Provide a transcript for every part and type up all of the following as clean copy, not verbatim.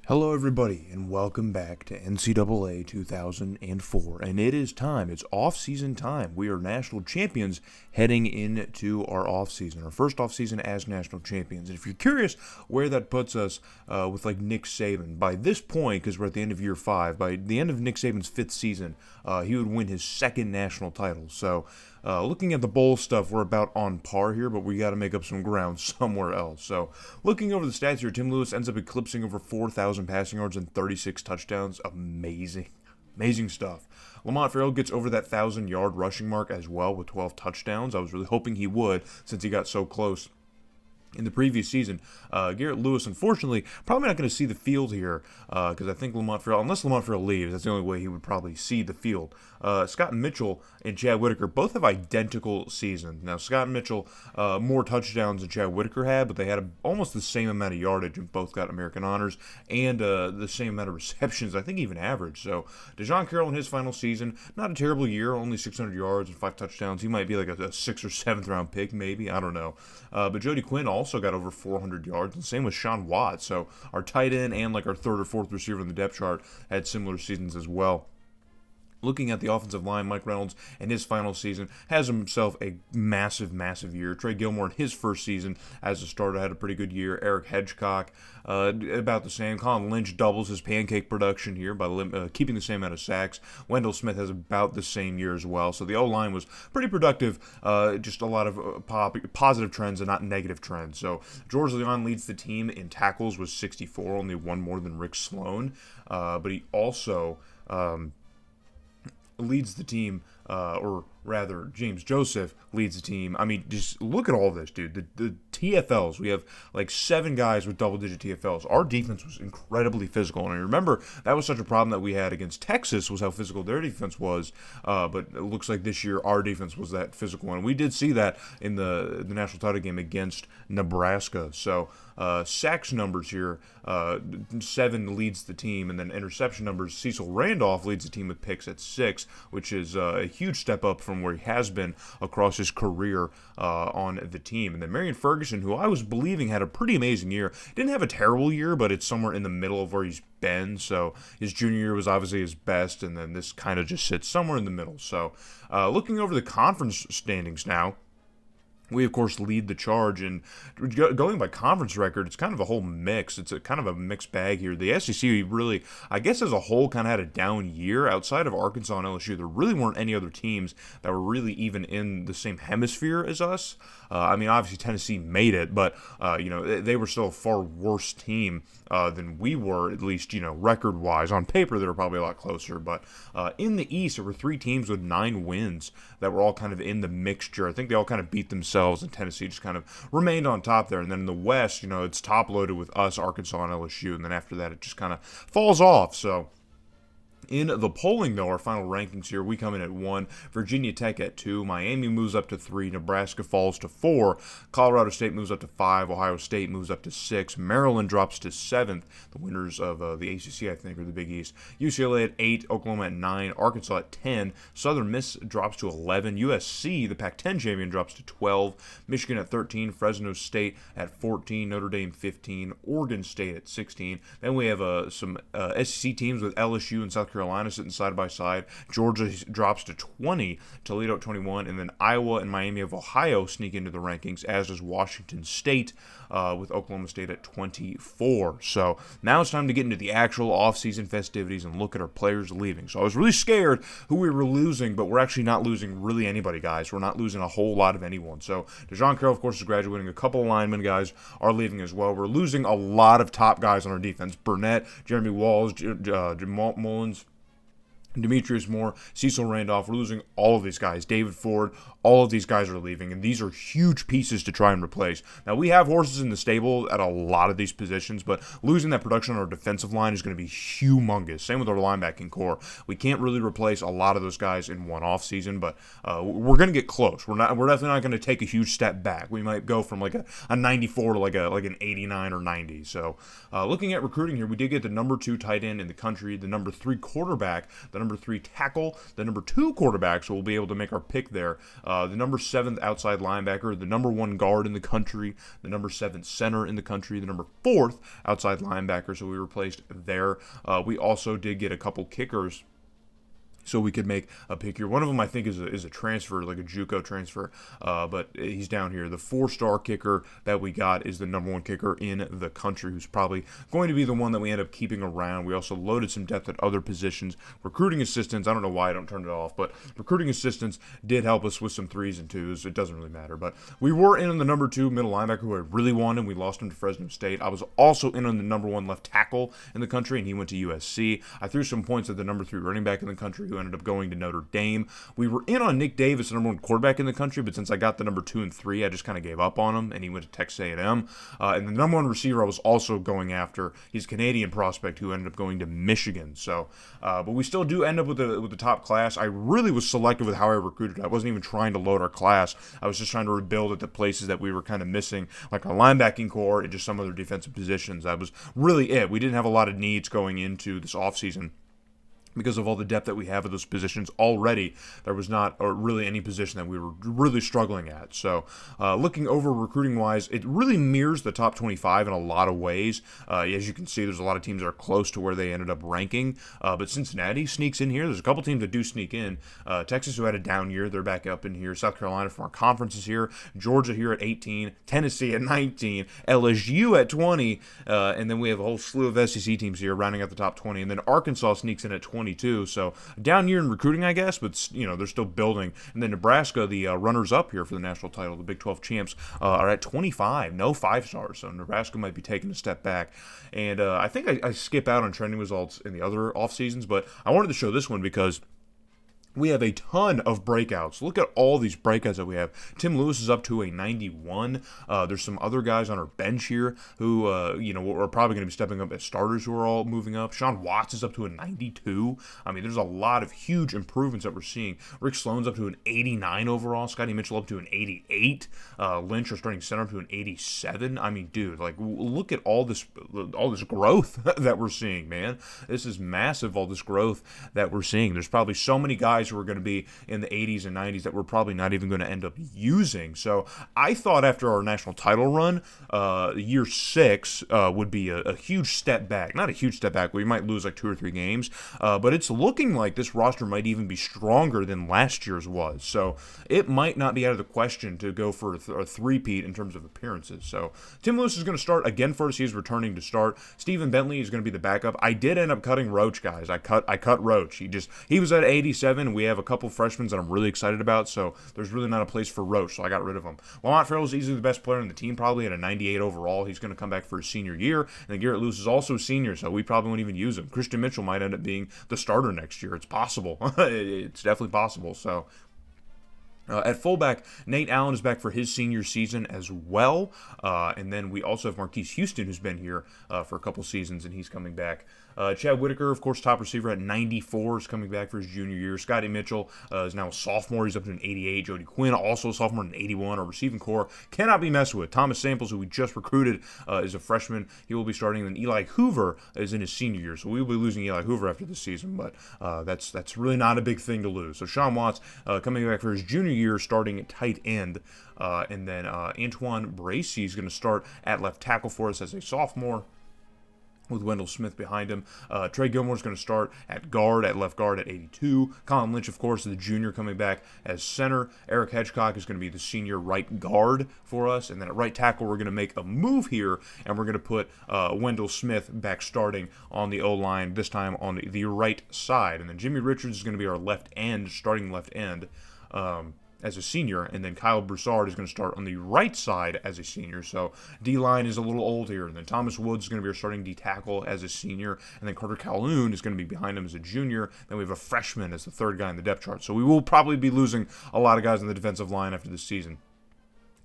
Hello, everybody, and welcome back to NCAA 2004. And it is time. It's off-season time. We are national champions heading into our off-season, our first off-season as national champions. And if you're curious where that puts us with like Nick Saban, by this point, because we're at the end of year 5, by the end of Nick Saban's 5th season, he would win his 2nd national title. So looking at the bowl stuff, we're about on par here, but we got to make up some ground somewhere else. So looking over the stats here, Tim Lewis ends up eclipsing over 4,000 passing yards and 36 touchdowns. Amazing stuff. Lamont Farrell gets over that 1,000-yard rushing mark as well with 12 touchdowns. I was really hoping he would since he got so close in the previous season. Garrett Lewis, unfortunately, probably not going to see the field here because I think Lamont Farrell, unless Lamont Farrell leaves, that's the only way he would probably see the field. Scott Mitchell and Chad Whitaker both have identical seasons. Now, Scott Mitchell, more touchdowns than Chad Whitaker had, but they had almost the same amount of yardage and both got American honors and the same amount of receptions, I think even average. So, DeJon Carroll in his final season, not a terrible year, only 600 yards and 5 touchdowns. He might be like a 6th or 7th round pick, maybe. I don't know. But Jody Quinn also got over 400 yards, and same with Sean Watts. So our tight end and like our 3rd or 4th receiver in the depth chart had similar seasons as well. Looking at the offensive line, Mike Reynolds in his final season has himself a massive year. Trey Gilmore in his first season as a starter had a pretty good year. Eric Hedgecock, about the same. Colin Lynch doubles his pancake production here by keeping the same amount of sacks. Wendell Smith has about the same year as well. So the O-line was pretty productive. Just a lot of positive trends and not negative trends. So George Leon leads the team in tackles with 64, only one more than Rick Sloan. But he also leads the team, or rather, James Joseph leads the team. I mean, just look at all this, dude. The TFLs, we have like 7 guys with double-digit TFLs. Our defense was incredibly physical, and I remember that was such a problem that we had against Texas was how physical their defense was, but it looks like this year our defense was that physical, and we did see that in the national title game against Nebraska. So sacks numbers here, 7 leads the team, and then interception numbers, Cecil Randolph leads the team with picks at 6, which is a huge step up from where he has been across his career on the team. And then Marion Ferguson, who I was believing had a pretty amazing year, didn't have a terrible year, but it's somewhere in the middle of where he's been. So his junior year was obviously his best, and then this kind of just sits somewhere in the middle. So looking over the conference standings now, we, of course, lead the charge, and going by conference record, it's kind of a whole mix. It's a kind of a mixed bag here. The SEC really, I guess as a whole, kind of had a down year. Outside of Arkansas and LSU, there really weren't any other teams that were really even in the same hemisphere as us. I mean, obviously, Tennessee made it, but, they were still a far worse team than we were, at least, record-wise. On paper, they were probably a lot closer, but in the East, there were 3 teams with 9 wins that were all kind of in the mixture. I think they all kind of beat themselves, and Tennessee just kind of remained on top there. And then in the West, it's top-loaded with us, Arkansas, and LSU, and then after that, it just kind of falls off. So in the polling, though, our final rankings here, we come in at 1, Virginia Tech at 2, Miami moves up to 3, Nebraska falls to 4, Colorado State moves up to 5, Ohio State moves up to 6, Maryland drops to 7th, the winners of the ACC, I think, or the Big East, UCLA at 8, Oklahoma at 9, Arkansas at 10, Southern Miss drops to 11, USC, the Pac-10 champion, drops to 12, Michigan at 13, Fresno State at 14, Notre Dame 15, Oregon State at 16. Then we have some SEC teams with LSU and South Carolina sitting side by side. Georgia drops to 20, Toledo at 21, and then Iowa and Miami of Ohio sneak into the rankings, as does Washington State with Oklahoma State at 24. So now it's time to get into the actual offseason festivities and look at our players leaving. So I was really scared who we were losing, but we're actually not losing really anybody, guys. We're not losing a whole lot of anyone. So DeJon Carroll, of course, is graduating. A couple of linemen guys are leaving as well. We're losing a lot of top guys on our defense. Burnett, Jeremy Walls, Jamal Mullins, Demetrius Moore, Cecil Randolph. We're losing all of these guys. David Ford, all of these guys are leaving, and these are huge pieces to try and replace. Now, we have horses in the stable at a lot of these positions, but losing that production on our defensive line is going to be humongous. Same with our linebacking core. We can't really replace a lot of those guys in one offseason, but we're going to get close. We're definitely not going to take a huge step back. We might go from like a 94 to like an 89 or 90. So looking at recruiting here, we did get the number 2 tight end in the country, the number 3 quarterback, the the number 3 tackle, the number 2 quarterback, so we'll be able to make our pick there, the number 7th outside linebacker, the number 1 guard in the country, the number 7 center in the country, the number 4th outside linebacker, so we replaced there. We also did get a couple kickers, so we could make a pick here. One of them, I think, is a transfer, like a JUCO transfer, but he's down here. The 4-star kicker that we got is the number 1 kicker in the country, who's probably going to be the one that we end up keeping around. We also loaded some depth at other positions. Recruiting assistants, I don't know why I don't turn it off, but recruiting assistants did help us with some 3s and 2s. It doesn't really matter, but we were in on the number 2 middle linebacker, who I really wanted. We lost him to Fresno State. I was also in on the number 1 left tackle in the country, and he went to USC. I threw some points at the number 3 running back in the country, who ended up going to Notre Dame. We were in on Nick Davis, the number 1 quarterback in the country, but since I got the number 2 and 3, I just kind of gave up on him, and he went to Texas A&M. And the number 1 receiver I was also going after, he's a Canadian prospect who ended up going to Michigan. So, but we still do end up with the top class. I really was selective with how I recruited. I wasn't even trying to load our class. I was just trying to rebuild at the places that we were kind of missing, like our linebacking core and just some other defensive positions. That was really it. We didn't have a lot of needs going into this offseason. Because of all the depth that we have at those positions already, there was not really any position that we were really struggling at. So looking over recruiting-wise, it really mirrors the top 25 in a lot of ways. As you can see, there's a lot of teams that are close to where they ended up ranking. But Cincinnati sneaks in here. There's a couple teams that do sneak in. Texas, who had a down year, they're back up in here. South Carolina from our conference is here. Georgia here at 18. Tennessee at 19. LSU at 20. And then we have a whole slew of SEC teams here rounding out the top 20. And then Arkansas sneaks in at 22, so down year in recruiting, I guess, but they're still building. And then Nebraska, the runners-up here for the national title, the Big 12 champs, are at 25, no 5-stars, so Nebraska might be taking a step back. And I think I skip out on trending results in the other off seasons, but I wanted to show this one because we have a ton of breakouts. Look at all these breakouts that we have. Tim Lewis is up to a 91. There's some other guys on our bench here who, are probably going to be stepping up as starters who are all moving up. Sean Watts is up to a 92. I mean, there's a lot of huge improvements that we're seeing. Rick Sloan's up to an 89 overall. Scotty Mitchell up to an 88. Lynch, our starting center, up to an 87. I mean, dude, like, look at all this growth that we're seeing, man. This is massive, all this growth that we're seeing. There's probably so many guys who are going to be in the 80s and 90s that we're probably not even going to end up using. So I thought after our national title run, year 6 would be a huge step back. Not a huge step back. We might lose like 2 or 3 games, but it's looking like this roster might even be stronger than last year's was. So it might not be out of the question to go for a three-peat in terms of appearances. So Tim Lewis is going to start again for us. He's returning to start. Stephen Bentley is going to be the backup. I did end up cutting Roach, guys. I cut Roach. He was at 87, and we have a couple freshmen that I'm really excited about, so there's really not a place for Roach, so I got rid of him. Lamont Farrell is easily the best player on the team, probably at a 98 overall. He's going to come back for his senior year, and then Garrett Lewis is also a senior, so we probably won't even use him. Christian Mitchell might end up being the starter next year. It's possible. It's definitely possible, so... at fullback, Nate Allen is back for his senior season as well. And then we also have Marquise Houston, who's been here for a couple seasons, and he's coming back. Chad Whitaker, of course, top receiver at 94, is coming back for his junior year. Scotty Mitchell is now a sophomore. He's up to an 88. Jody Quinn, also a sophomore, at an 81. Our receiving core cannot be messed with. Thomas Samples, who we just recruited, is a freshman. He will be starting. And then Eli Hoover is in his senior year. So we will be losing Eli Hoover after this season, but that's really not a big thing to lose. So Sean Watts coming back for his junior year, starting at tight end. And then Antoine Bracey is going to start at left tackle for us as a sophomore, with Wendell Smith behind him. Trey Gilmore is going to start at left guard at 82. Colin Lynch, of course, is the junior, coming back as center. Eric Hedgecock is going to be the senior right guard for us. And then at right tackle, we're going to make a move here, and we're going to put Wendell Smith back starting on the O-line, this time on the right side. And then Jimmy Richards is going to be our left end, starting left end, as a senior, and then Kyle Broussard is going to start on the right side as a senior. So D-line is a little old here. And then Thomas Woods is going to be our starting D-tackle as a senior, and then Carter Calhoun is going to be behind him as a junior. Then we have a freshman as the third guy in the depth chart. So we will probably be losing a lot of guys on the defensive line after this season.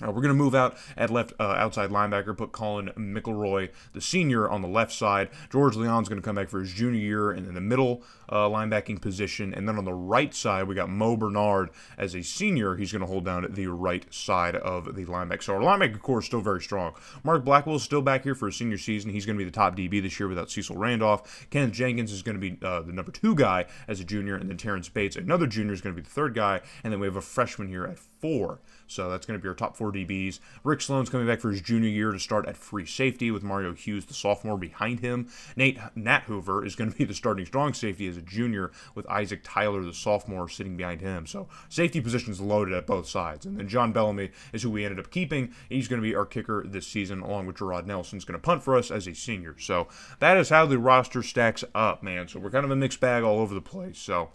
We're going to move out at left outside linebacker, put Colin McElroy, the senior, on the left side. George Leon's going to come back for his junior year and in the middle linebacking position. And then on the right side, we got Mo Bernard as a senior. He's going to hold down the right side of the linebacker. So our linebacker core is still very strong. Mark Blackwell is still back here for his senior season. He's going to be the top DB this year without Cecil Randolph. Kenneth Jenkins is going to be the number 2 guy as a junior. And then Terrence Bates, another junior, is going to be the 3rd guy. And then we have a freshman here at 4. So that's going to be our top 4 DBs. Rick Sloan's coming back for his junior year to start at free safety with Mario Hughes, the sophomore, behind him. Nat Hoover is going to be the starting strong safety as a junior with Isaac Tyler, the sophomore, sitting behind him. So safety positions loaded at both sides. And then John Bellamy is who we ended up keeping. He's going to be our kicker this season, along with Gerard Nelson's going to punt for us as a senior. So that is how the roster stacks up, man. So we're kind of a mixed bag all over the place. So,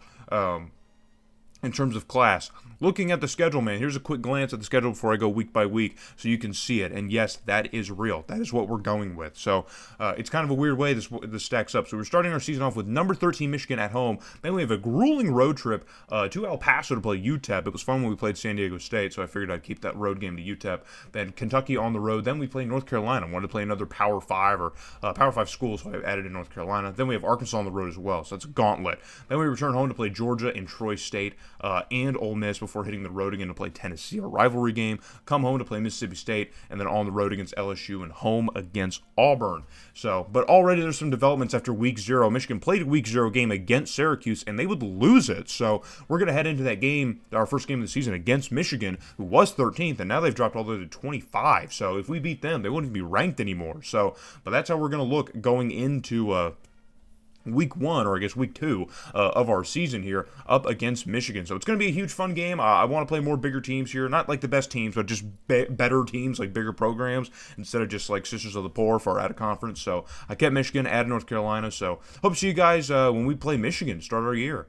in terms of class, looking at the schedule, man, here's a quick glance at the schedule before I go week by week so you can see it. And yes, that is real. That is what we're going with. So it's kind of a weird way this stacks up. So we're starting our season off with number 13 Michigan at home. Then we have a grueling road trip to El Paso to play UTEP. It was fun when we played San Diego State, so I figured I'd keep that road game to UTEP. Then Kentucky on the road. Then we play North Carolina. I wanted to play another Power 5 or Power 5 school, so I added in North Carolina. Then we have Arkansas on the road as well, so that's a gauntlet. Then we return home to play Georgia and Troy State and Ole Miss before hitting the road again to play Tennessee, a rivalry game. Come home to play Mississippi State, and then on the road against LSU and home against Auburn. So, but already there's some developments after week 0. Michigan played a week 0 game against Syracuse, and they would lose it. So we're going to head into that game, our first game of the season, against Michigan, who was 13th, and now they've dropped all the way to 25. So if we beat them, they wouldn't be ranked anymore. So, but that's how we're going to look going into week 1, or I guess week 2 of our season here, up against Michigan. So it's going to be a huge fun game. I want to play more bigger teams here, not like the best teams, but just better teams, like bigger programs, instead of just like Sisters of the Poor for our out of conference. So I kept Michigan, added North Carolina. So hope to see you guys when we play Michigan, start our year.